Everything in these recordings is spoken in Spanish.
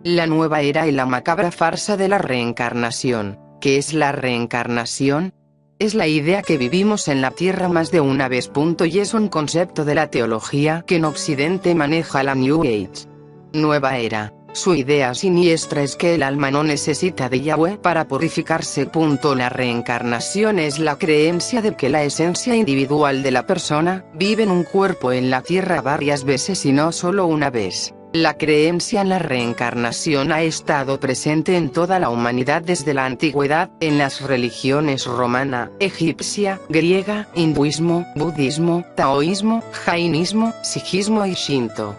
La nueva era y la macabra farsa de la reencarnación. ¿Qué es la reencarnación? Es la idea que vivimos en la Tierra más de una vez. Y es un concepto de la teología que en Occidente maneja la New Age. Nueva era. Su idea siniestra es que el alma no necesita de Yahweh para purificarse. La reencarnación es la creencia de que la esencia individual de la persona vive en un cuerpo en la Tierra varias veces y no solo una vez. La creencia en la reencarnación ha estado presente en toda la humanidad desde la antigüedad, en las religiones romana, egipcia, griega, hinduismo, budismo, taoísmo, jainismo, sijismo y shinto.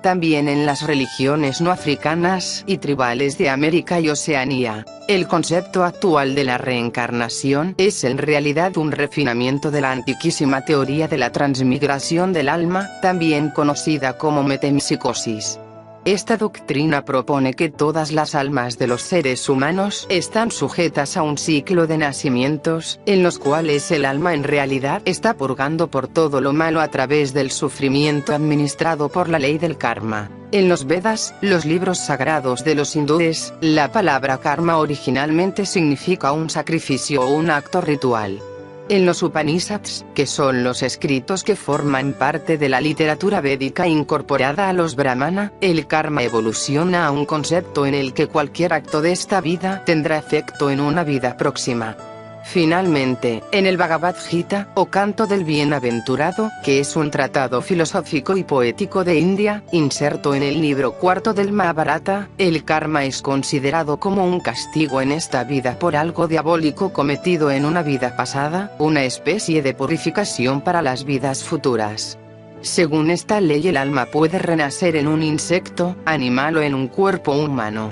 También en las religiones no africanas y tribales de América y Oceanía. El concepto actual de la reencarnación es en realidad un refinamiento de la antiquísima teoría de la transmigración del alma, también conocida como metempsicosis. Esta doctrina propone que todas las almas de los seres humanos están sujetas a un ciclo de nacimientos, en los cuales el alma en realidad está purgando por todo lo malo a través del sufrimiento administrado por la ley del karma. En los Vedas, los libros sagrados de los hindúes, la palabra karma originalmente significa un sacrificio o un acto ritual. En los Upanishads, que son los escritos que forman parte de la literatura védica incorporada a los Brahmana, el karma evoluciona a un concepto en el que cualquier acto de esta vida tendrá efecto en una vida próxima. Finalmente, en el Bhagavad Gita, o Canto del Bienaventurado, que es un tratado filosófico y poético de India, inserto en el libro cuarto del Mahabharata, el karma es considerado como un castigo en esta vida por algo diabólico cometido en una vida pasada, una especie de purificación para las vidas futuras. Según esta ley, el alma puede renacer en un insecto, animal o en un cuerpo humano.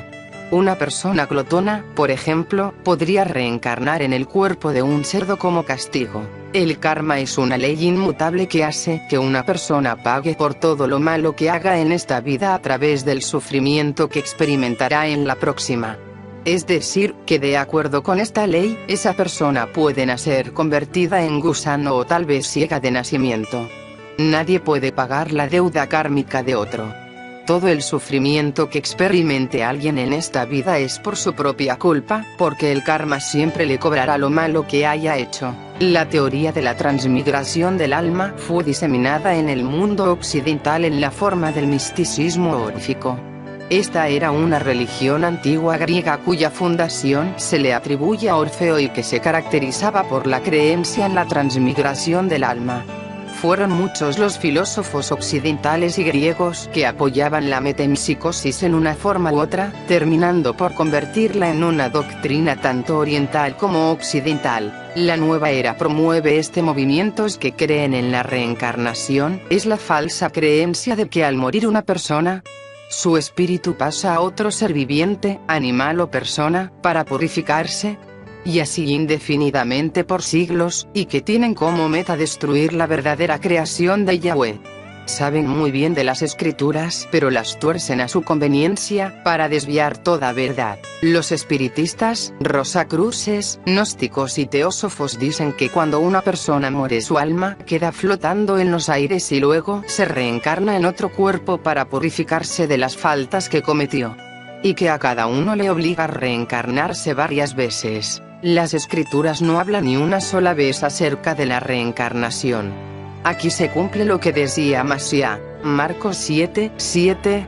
Una persona glotona, por ejemplo, podría reencarnar en el cuerpo de un cerdo como castigo. El karma es una ley inmutable que hace que una persona pague por todo lo malo que haga en esta vida a través del sufrimiento que experimentará en la próxima. Es decir, que de acuerdo con esta ley, esa persona puede nacer convertida en gusano o tal vez ciega de nacimiento. Nadie puede pagar la deuda kármica de otro. Todo el sufrimiento que experimente alguien en esta vida es por su propia culpa, porque el karma siempre le cobrará lo malo que haya hecho. La teoría de la transmigración del alma fue diseminada en el mundo occidental en la forma del misticismo órfico. Esta era una religión antigua griega cuya fundación se le atribuye a Orfeo y que se caracterizaba por la creencia en la transmigración del alma. Fueron muchos los filósofos occidentales y griegos que apoyaban la metempsicosis en una forma u otra, terminando por convertirla en una doctrina tanto oriental como occidental. La nueva era promueve movimientos que creen en la reencarnación. Es la falsa creencia de que al morir una persona, su espíritu pasa a otro ser viviente, animal o persona, para purificarse, y así indefinidamente por siglos, y que tienen como meta destruir la verdadera creación de Yahweh. Saben muy bien de las escrituras, pero las tuercen a su conveniencia, para desviar toda verdad. Los espiritistas, rosacruces, gnósticos y teósofos dicen que cuando una persona muere su alma queda flotando en los aires y luego se reencarna en otro cuerpo para purificarse de las faltas que cometió. Y que a cada uno le obliga a reencarnarse varias veces. Las escrituras no hablan ni una sola vez acerca de la reencarnación. Aquí se cumple lo que decía Mashiach, Marcos 7,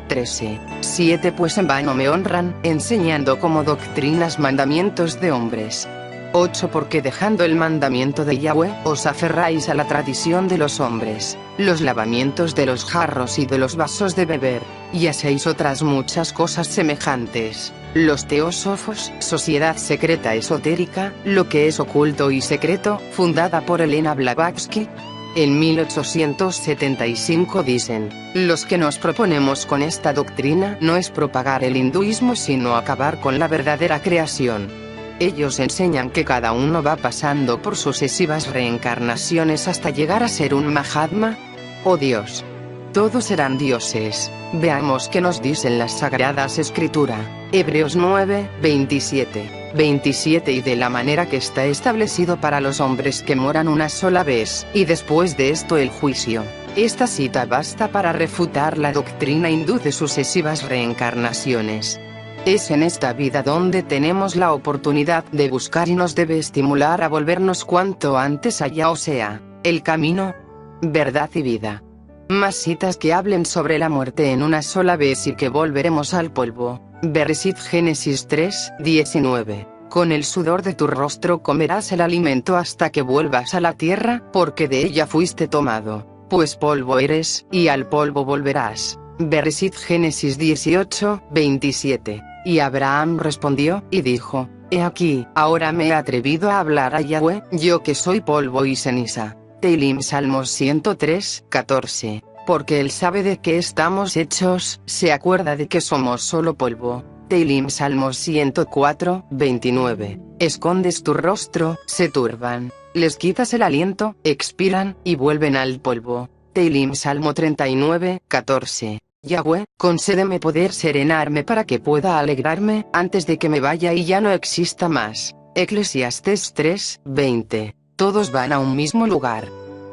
13. 7 Pues en vano me honran, enseñando como doctrinas mandamientos de hombres. 8 Porque dejando el mandamiento de Yahweh, os aferráis a la tradición de los hombres, los lavamientos de los jarros y de los vasos de beber, y hacéis otras muchas cosas semejantes. Los teósofos, sociedad secreta esotérica, lo que es oculto y secreto, fundada por Elena Blavatsky, en 1875 dicen, los que nos proponemos con esta doctrina no es propagar el hinduismo sino acabar con la verdadera creación. Ellos enseñan que cada uno va pasando por sucesivas reencarnaciones hasta llegar a ser un Mahatma, o Dios. Todos serán dioses. Veamos qué nos dicen las Sagradas Escrituras. Hebreos 9, 27. 27 Y de la manera que está establecido para los hombres que moran una sola vez, y después de esto el juicio. Esta cita basta para refutar la doctrina hindú de sucesivas reencarnaciones. Es en esta vida donde tenemos la oportunidad de buscar y nos debe estimular a volvernos cuanto antes allá, o sea, el camino, verdad y vida. Más citas que hablen sobre la muerte en una sola vez y que volveremos al polvo. Bereshit Génesis 3, 19. Con el sudor de tu rostro comerás el alimento hasta que vuelvas a la tierra, porque de ella fuiste tomado. Pues polvo eres, y al polvo volverás. Bereshit Génesis 18, 27. Y Abraham respondió, y dijo: He aquí, ahora me he atrevido a hablar a Yahweh, yo que soy polvo y ceniza. Teilim Salmos 103, 14. Porque él sabe de qué estamos hechos, se acuerda de que somos solo polvo. Teilim Salmos 104, 29. Escondes tu rostro, se turban. Les quitas el aliento, expiran, y vuelven al polvo. Teilim Salmo 39, 14. Yahweh, concédeme poder serenarme para que pueda alegrarme, antes de que me vaya y ya no exista más. Eclesiastés 3, 20. Todos van a un mismo lugar.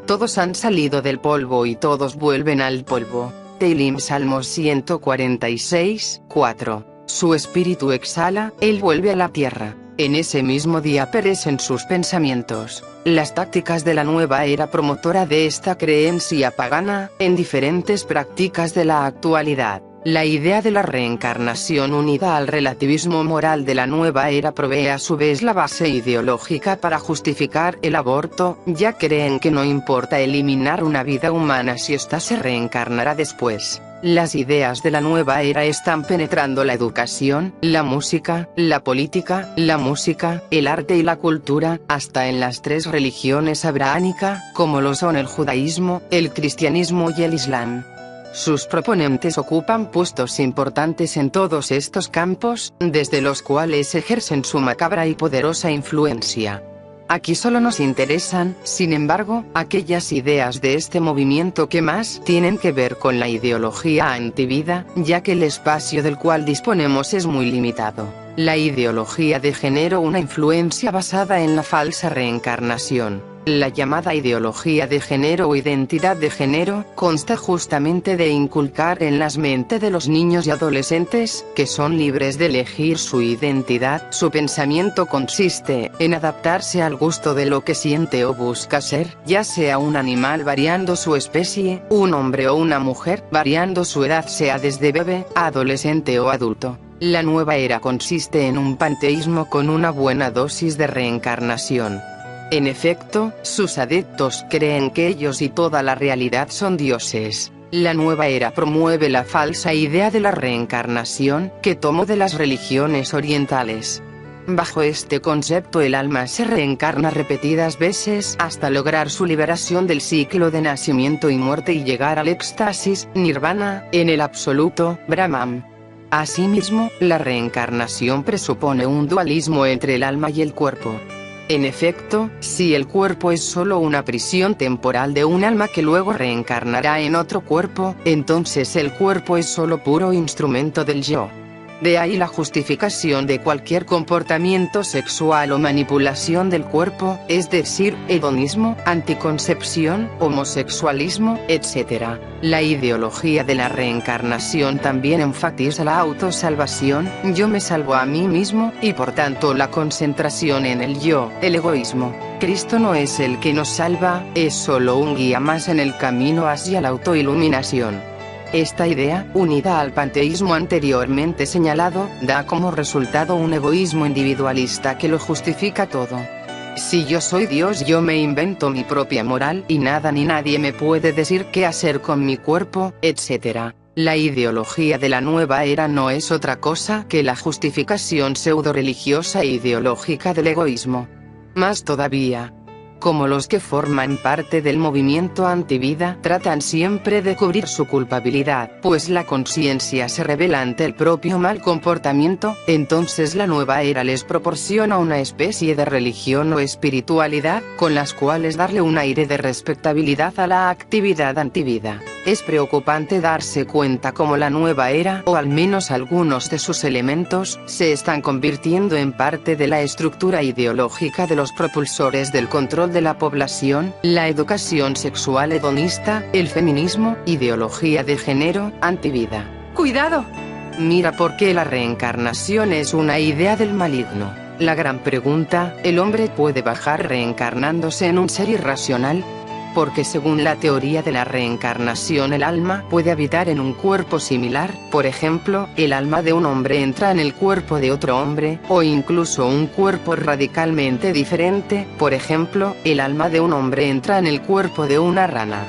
Todos han salido del polvo y todos vuelven al polvo. Teilim Salmos 146, 4. Su espíritu exhala, él vuelve a la tierra. En ese mismo día perecen sus pensamientos. Las tácticas de la nueva era promotora de esta creencia pagana, en diferentes prácticas de la actualidad. La idea de la reencarnación unida al relativismo moral de la nueva era provee a su vez la base ideológica para justificar el aborto, ya creen que no importa eliminar una vida humana si ésta se reencarnará después. Las ideas de la nueva era están penetrando la educación, la música, la política, la música, el arte y la cultura, hasta en las tres religiones abrahámicas, como lo son el judaísmo, el cristianismo y el islam. Sus proponentes ocupan puestos importantes en todos estos campos, desde los cuales ejercen su macabra y poderosa influencia. Aquí solo nos interesan, sin embargo, aquellas ideas de este movimiento que más tienen que ver con la ideología antivida, ya que el espacio del cual disponemos es muy limitado. La ideología de género, una influencia basada en la falsa reencarnación. La llamada ideología de género o identidad de género, consta justamente de inculcar en las mentes de los niños y adolescentes, que son libres de elegir su identidad. Su pensamiento consiste en adaptarse al gusto de lo que siente o busca ser, ya sea un animal variando su especie, un hombre o una mujer, variando su edad, sea desde bebé, adolescente o adulto. La nueva era consiste en un panteísmo con una buena dosis de reencarnación. En efecto, sus adeptos creen que ellos y toda la realidad son dioses. La nueva era promueve la falsa idea de la reencarnación, que tomó de las religiones orientales. Bajo este concepto el alma se reencarna repetidas veces hasta lograr su liberación del ciclo de nacimiento y muerte y llegar al éxtasis, nirvana, en el absoluto, Brahman. Asimismo, la reencarnación presupone un dualismo entre el alma y el cuerpo. En efecto, si el cuerpo es solo una prisión temporal de un alma que luego reencarnará en otro cuerpo, entonces el cuerpo es solo puro instrumento del yo. De ahí la justificación de cualquier comportamiento sexual o manipulación del cuerpo, es decir, hedonismo, anticoncepción, homosexualismo, etc. La ideología de la reencarnación también enfatiza la autosalvación, yo me salvo a mí mismo, y por tanto la concentración en el yo, el egoísmo. Cristo no es el que nos salva, es solo un guía más en el camino hacia la autoiluminación. Esta idea, unida al panteísmo anteriormente señalado, da como resultado un egoísmo individualista que lo justifica todo. Si yo soy Dios, yo me invento mi propia moral y nada ni nadie me puede decir qué hacer con mi cuerpo, etc. La ideología de la nueva era no es otra cosa que la justificación pseudo-religiosa e ideológica del egoísmo. Más todavía, como los que forman parte del movimiento antivida tratan siempre de cubrir su culpabilidad, pues la conciencia se revela ante el propio mal comportamiento, entonces la nueva era les proporciona una especie de religión o espiritualidad, con las cuales darle un aire de respetabilidad a la actividad antivida. Es preocupante darse cuenta cómo la nueva era, o al menos algunos de sus elementos, se están convirtiendo en parte de la estructura ideológica de los propulsores del control de la población, la educación sexual hedonista, el feminismo, ideología de género, antivida. ¡Cuidado! Mira por qué la reencarnación es una idea del maligno. La gran pregunta, ¿el hombre puede bajar reencarnándose en un ser irracional? Porque según la teoría de la reencarnación el alma puede habitar en un cuerpo similar, por ejemplo, el alma de un hombre entra en el cuerpo de otro hombre, o incluso un cuerpo radicalmente diferente, por ejemplo, el alma de un hombre entra en el cuerpo de una rana.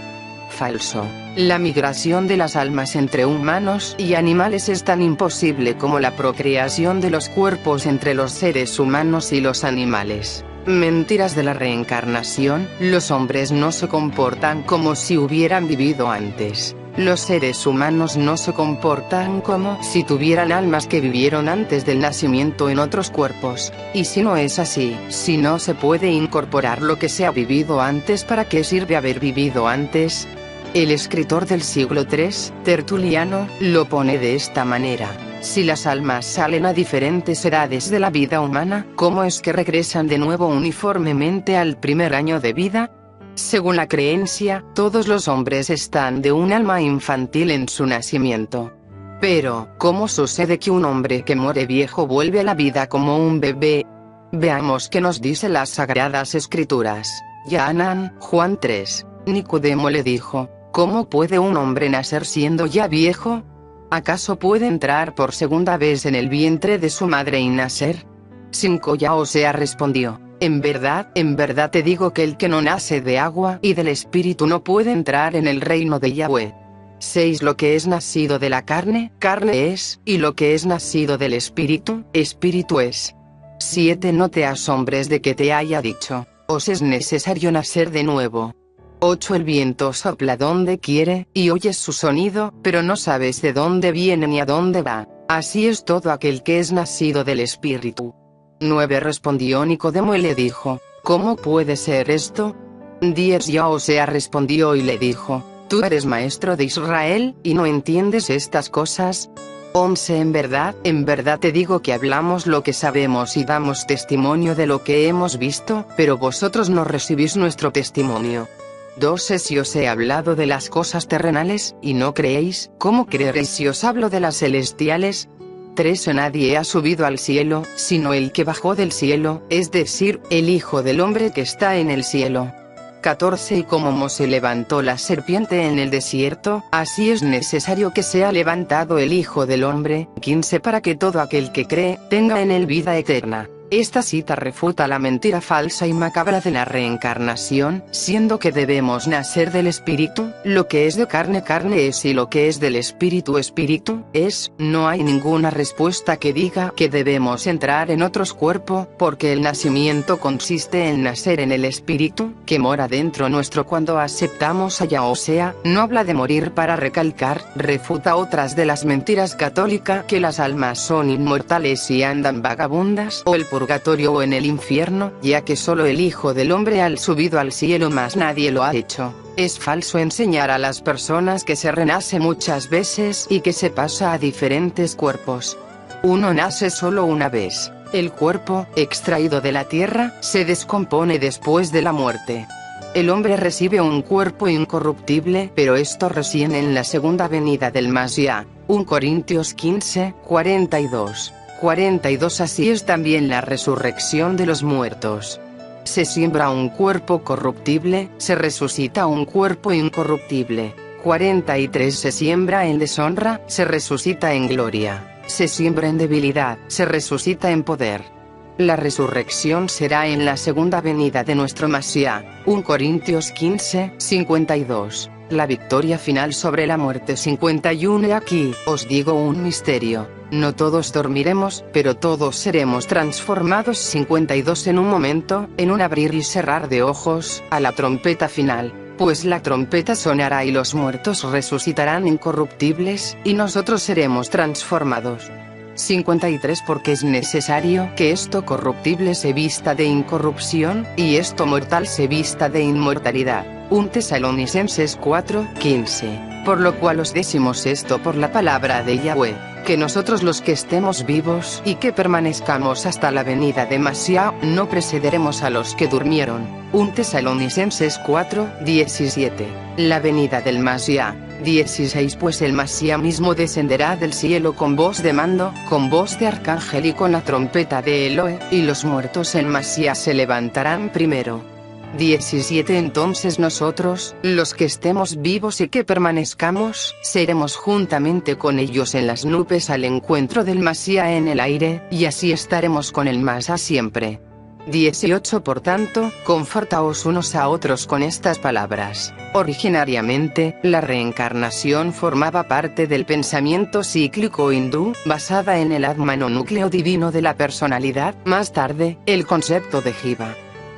Falso. La migración de las almas entre humanos y animales es tan imposible como la procreación de los cuerpos entre los seres humanos y los animales. Mentiras de la reencarnación, los hombres no se comportan como si hubieran vivido antes. Los seres humanos no se comportan como si tuvieran almas que vivieron antes del nacimiento en otros cuerpos. Y si no es así, si no se puede incorporar lo que se ha vivido antes, ¿para qué sirve haber vivido antes? El escritor del siglo III, Tertuliano, lo pone de esta manera. Si las almas salen a diferentes edades de la vida humana, ¿cómo es que regresan de nuevo uniformemente al primer año de vida? Según la creencia, todos los hombres están de un alma infantil en su nacimiento. Pero, ¿cómo sucede que un hombre que muere viejo vuelve a la vida como un bebé? Veamos qué nos dice las Sagradas Escrituras. Yahanan, Juan 3. Nicodemo le dijo, ¿cómo puede un hombre nacer siendo ya viejo? ¿Acaso puede entrar por segunda vez en el vientre de su madre y nacer? 5. Yahosea respondió, en verdad te digo que el que no nace de agua y del espíritu no puede entrar en el reino de Yahweh. 6. Lo que es nacido de la carne, carne es, y lo que es nacido del espíritu, espíritu es. 7. No te asombres de que te haya dicho, os es necesario nacer de nuevo. 8. El viento sopla donde quiere, y oyes su sonido, pero no sabes de dónde viene ni a dónde va. Así es todo aquel que es nacido del Espíritu. 9. Respondió Nicodemo y le dijo, ¿cómo puede ser esto? 10. Yahosea respondió y le dijo, ¿tú eres maestro de Israel, y no entiendes estas cosas? 11. En verdad te digo que hablamos lo que sabemos y damos testimonio de lo que hemos visto, pero vosotros no recibís nuestro testimonio. 12. Si os he hablado de las cosas terrenales, y no creéis, ¿cómo creeréis si os hablo de las celestiales? 13. Nadie ha subido al cielo, sino el que bajó del cielo, es decir, el Hijo del Hombre que está en el cielo. 14. Y como Mosé levantó la serpiente en el desierto, así es necesario que sea levantado el Hijo del Hombre. 15. Para que todo aquel que cree, tenga en él vida eterna. Esta cita refuta la mentira falsa y macabra de la reencarnación, siendo que debemos nacer del espíritu, lo que es de carne carne es y lo que es del espíritu espíritu es. No hay ninguna respuesta que diga que debemos entrar en otros cuerpos, porque el nacimiento consiste en nacer en el espíritu, que mora dentro nuestro cuando aceptamos a Yahosea. No habla de morir para recalcar, refuta otras de las mentiras católicas, que las almas son inmortales y andan vagabundas, o el purgatorio o en el infierno, ya que solo el Hijo del Hombre ha subido al cielo, más nadie lo ha hecho. Es falso enseñar a las personas que se renace muchas veces y que se pasa a diferentes cuerpos. Uno nace solo una vez. El cuerpo, extraído de la tierra, se descompone después de la muerte. El hombre recibe un cuerpo incorruptible, pero esto recién en la segunda venida del Mashiach. 1 Corintios 15, 42. 42. Así es también la resurrección de los muertos. Se siembra un cuerpo corruptible, se resucita un cuerpo incorruptible. 43. Se siembra en deshonra, se resucita en gloria. Se siembra en debilidad, se resucita en poder. La resurrección será en la segunda venida de nuestro Mashiach. 1 Corintios 15, 52. La victoria final sobre la muerte. 51. Aquí, os digo un misterio. No todos dormiremos, pero todos seremos transformados. 52. En un momento, en un abrir y cerrar de ojos, a la trompeta final. Pues la trompeta sonará y los muertos resucitarán incorruptibles, y nosotros seremos transformados. 53. Porque es necesario que esto corruptible se vista de incorrupción, y esto mortal se vista de inmortalidad. 1 Tesalonicenses 4:15. Por lo cual os decimos esto por la palabra de Yahweh, que nosotros los que estemos vivos y que permanezcamos hasta la venida de Mashiach, no precederemos a los que durmieron. 1 Tesalonicenses 4:17. La venida del Mashiach. 16. Pues el Mashiach mismo descenderá del cielo con voz de mando, con voz de arcángel y con la trompeta de Elohe, y los muertos en Mashiach se levantarán primero. 17. Entonces nosotros, los que estemos vivos y que permanezcamos, seremos juntamente con ellos en las nubes al encuentro del Mashiach en el aire, y así estaremos con el Mashiach siempre. 18. Por tanto, confortaos unos a otros con estas palabras. Originariamente, la reencarnación formaba parte del pensamiento cíclico hindú, basada en el Atman o núcleo divino de la personalidad. Más tarde, el concepto de Jiva,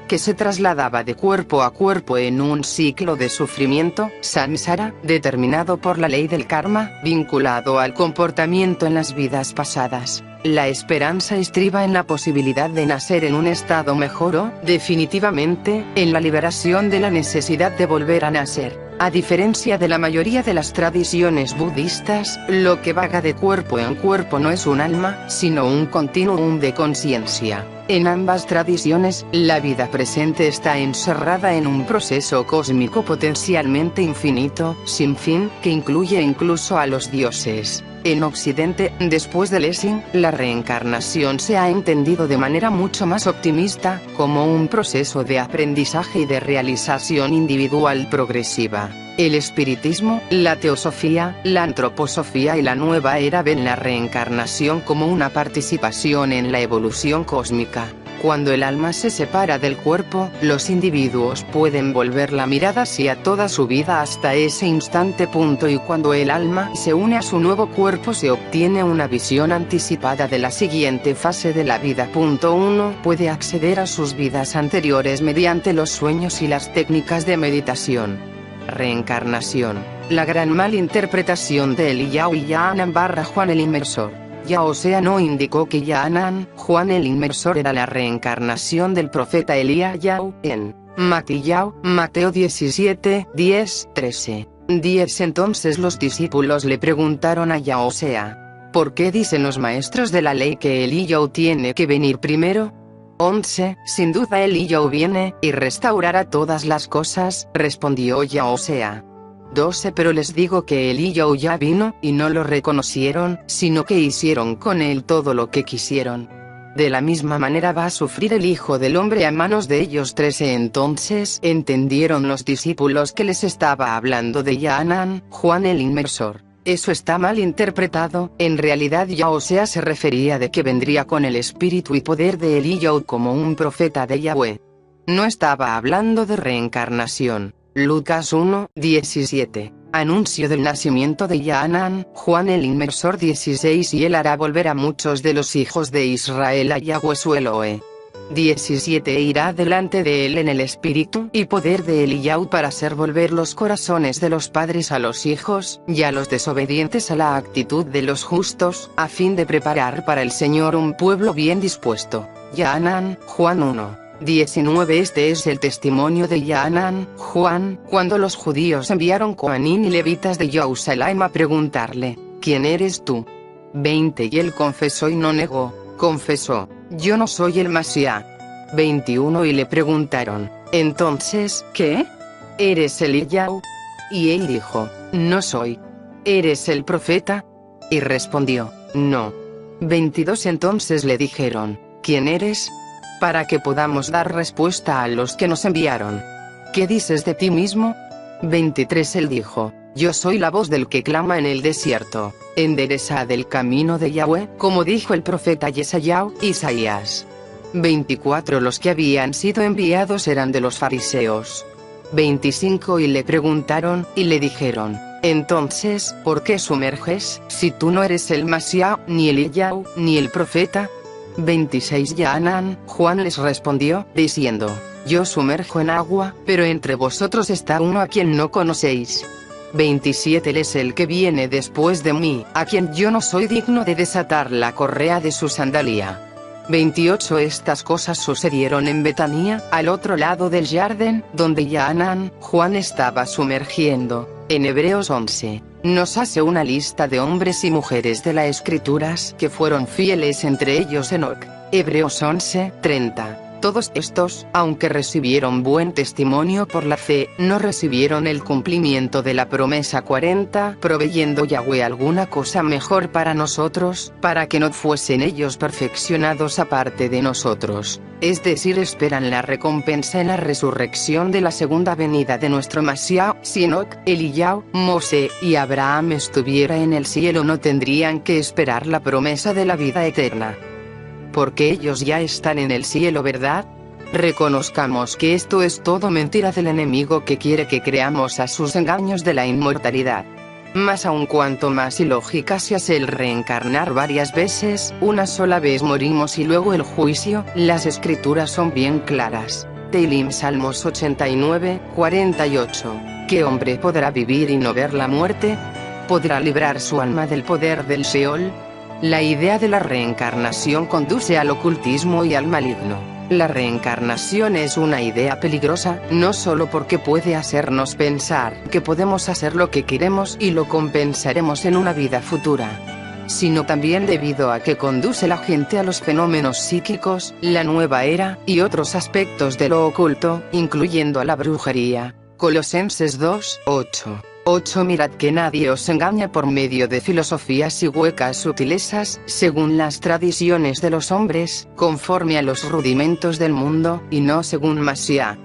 que se trasladaba de cuerpo a cuerpo en un ciclo de sufrimiento, samsara, determinado por la ley del karma, vinculado al comportamiento en las vidas pasadas. La esperanza estriba en la posibilidad de nacer en un estado mejor o, definitivamente, en la liberación de la necesidad de volver a nacer. A diferencia de la mayoría de las tradiciones budistas, lo que vaga de cuerpo en cuerpo no es un alma, sino un continuum de conciencia. En ambas tradiciones, la vida presente está encerrada en un proceso cósmico potencialmente infinito, sin fin, que incluye incluso a los dioses. En Occidente, después de Lessing, la reencarnación se ha entendido de manera mucho más optimista, como un proceso de aprendizaje y de realización individual progresiva. El espiritismo, la teosofía, la antroposofía y la nueva era ven la reencarnación como una participación en la evolución cósmica. Cuando el alma se separa del cuerpo, los individuos pueden volver la mirada hacia toda su vida hasta ese instante. Y cuando el alma se une a su nuevo cuerpo se obtiene una visión anticipada de la siguiente fase de la vida. Uno puede acceder a sus vidas anteriores mediante los sueños y las técnicas de meditación. Reencarnación. La gran malinterpretación de Eliyahu y Yahanan / Juan el Inmersor. Yaosea no indicó que Yahanan, Juan el Inmersor, era la reencarnación del profeta Eliyahu, en Mateo 17, 10, 13. 10. Entonces los discípulos le preguntaron a Yaosea: ¿por qué dicen los maestros de la ley que Eliyahu tiene que venir primero? 11. Sin duda Eliyahu viene, y restaurará todas las cosas, respondió Yaosea. 12. Pero les digo que Eliyahu ya vino, y no lo reconocieron, sino que hicieron con él todo lo que quisieron. De la misma manera va a sufrir el Hijo del Hombre a manos de ellos. 13. Entonces entendieron los discípulos que les estaba hablando de Yahanan, Juan el Inmersor. Eso está mal interpretado. En realidad Yaosea se refería de que vendría con el espíritu y poder de Eliyahu como un profeta de Yahweh. No estaba hablando de reencarnación. Lucas 1, 17. Anuncio del nacimiento de Yahanan, Juan el Inmersor. 16. Y él hará volver a muchos de los hijos de Israel a Yahweh su Elohe. 17. Irá delante de él en el espíritu y poder de Eliyahu para hacer volver los corazones de los padres a los hijos, y a los desobedientes a la actitud de los justos, a fin de preparar para el Señor un pueblo bien dispuesto. Yahanan, Juan 1. 19. Este es el testimonio de Yahanan, Juan, cuando los judíos enviaron coanín y levitas de Jerusalén a preguntarle: ¿quién eres tú? 20. Y él confesó y no negó, confesó: yo no soy el Mashiach. 21. Y le preguntaron: entonces, ¿qué? ¿Eres Eliyahu? Y él dijo: no soy. ¿Eres el profeta? Y respondió: no. 22. Entonces le dijeron: ¿quién eres? Para que podamos dar respuesta a los que nos enviaron. ¿Qué dices de ti mismo? 23. Él dijo: yo soy la voz del que clama en el desierto, enderezad el camino de Yahweh, como dijo el profeta Yesayahu, Isaías. 24. Los que habían sido enviados eran de los fariseos. 25. Y le preguntaron, y le dijeron: entonces, ¿por qué sumerges, si tú no eres el Mashiach, ni Eliyahu, ni el profeta? 26. Yahanan, Juan les respondió, diciendo: yo sumerjo en agua, pero entre vosotros está uno a quien no conocéis. 27. Él es el que viene después de mí, a quien yo no soy digno de desatar la correa de su sandalia. 28 Estas cosas sucedieron en Betania, al otro lado del jardín, donde Juan estaba sumergiendo. En Hebreos 11, nos hace una lista de hombres y mujeres de las Escrituras que fueron fieles, entre ellos Enoc. Hebreos 11:30. Todos estos, aunque recibieron buen testimonio por la fe, no recibieron el cumplimiento de la promesa. 40 Proveyendo Yahweh alguna cosa mejor para nosotros, para que no fuesen ellos perfeccionados aparte de nosotros. Es decir, esperan la recompensa en la resurrección de la segunda venida de nuestro Mashiach. Si Enoc, Eliyahu, Mosé y Abraham estuviera en el cielo, no tendrían que esperar la promesa de la vida eterna, porque ellos ya están en el cielo, ¿verdad? Reconozcamos que esto es todo mentira del enemigo, que quiere que creamos a sus engaños de la inmortalidad. Más aún, cuanto más ilógica se hace el reencarnar varias veces, una sola vez morimos y luego el juicio. Las Escrituras son bien claras. Teilim, Salmos 89:48. ¿Qué hombre podrá vivir y no ver la muerte? ¿Podrá librar su alma del poder del Sheol? La idea de la reencarnación conduce al ocultismo y al maligno. La reencarnación es una idea peligrosa, no solo porque puede hacernos pensar que podemos hacer lo que queremos y lo compensaremos en una vida futura, sino también debido a que conduce a la gente a los fenómenos psíquicos, la nueva era, y otros aspectos de lo oculto, incluyendo a la brujería. Colosenses 2:8. Mirad que nadie os engañe por medio de filosofías y huecas sutilezas, según las tradiciones de los hombres, conforme a los rudimentos del mundo, y no según Mashiach.